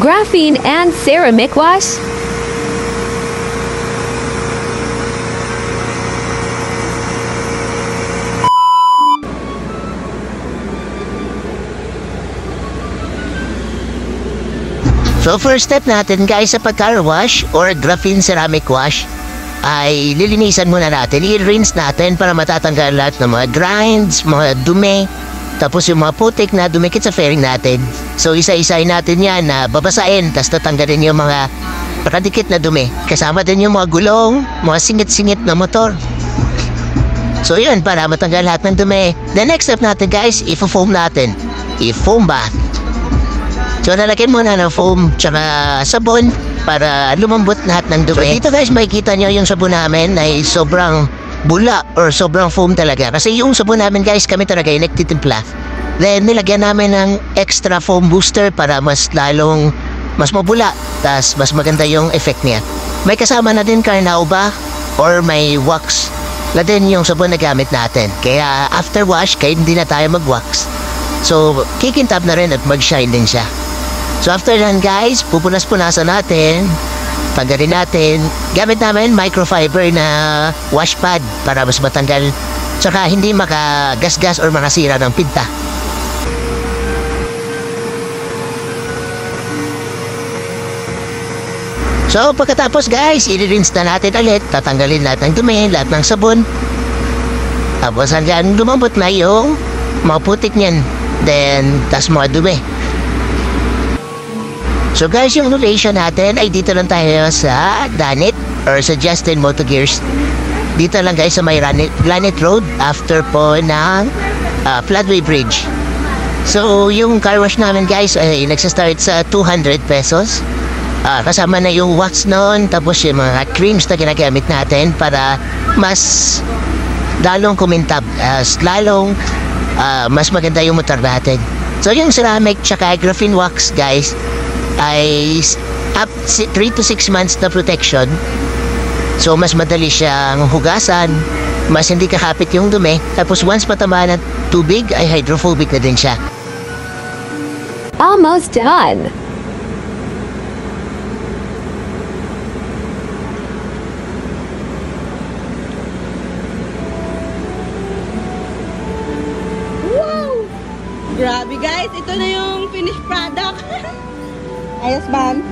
graphene and ceramic wash. So first step natin guys sa pag-car wash or graphene ceramic wash ay lilinisan muna natin, i-rinse natin para matatanggal lahat ng mga grinds, mga dumi, tapos yung mga putik na dumikit sa fairing natin. So isa-isahin natin yan na babasain, tapos tatanggalin yung mga nakadikit na dumi. Kasama din yung mga gulong, mga singit-singit na motor. So yun, para matanggal lahat ng dumi. The next step natin guys, i-foam natin. I-foam bath. So nalagyan muna ng foam tsaka sabon para lumambot lahat ng dumi. So dito guys, makikita nyo yung sabon namin ay sobrang bula or sobrang foam talaga. Kasi yung sabon namin guys, kami talaga yung nagtitimpla. Then nilagyan namin ng extra foam booster para mas lalong mas mabula. Tas mas maganda yung effect niya. May kasama na din karnao ba or may wax na din yung sabon na gamit natin. Kaya after wash, kahit hindi na tayo mag-wax. So kikintab na rin at mag-shine din siya. So after yan guys, pupunas-punasan natin, tanggalin natin. Gamit namin microfiber na wash pad para mas matanggal, tsaka hindi makagasgas or makasira ng pinta. So pagkatapos guys, i-rinse na natin ulit, tatanggalin lahat ng dumi, lahat ng sabon. Tapos hanggang lumambot na yung mga putik niyan, then tas mga dumi. So guys, yung location natin ay dito lang tayo sa Danit or sa Justin Moto Gears. Dito lang guys sa may Granite Road after po ng Floodway Bridge. So yung car wash namin guys ay nagsastart sa 200 pesos. Kasama na yung wax noon, tapos yung mga creams na ginagamit natin para mas lalong kumintab, lalong mas maganda yung motor natin. So yung ceramic tsaka graphene wax guys ay up 3 to 6 months na protection. So mas madali siyang hugasan, mas hindi kakapit yung dumi. Tapos once matamaan ng tubig ay hydrophobic na din siya. Almost done. Wow! Grabe guys, ito na yung finished product. Ayos man.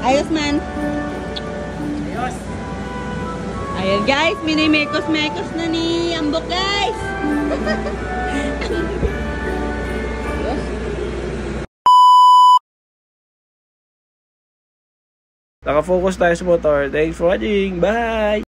Ayos man. Ayos. Ayan guys, minimekos-mekos na ni Ambok guys. Naka-focus tayo sa motor. Thanks for watching. Bye!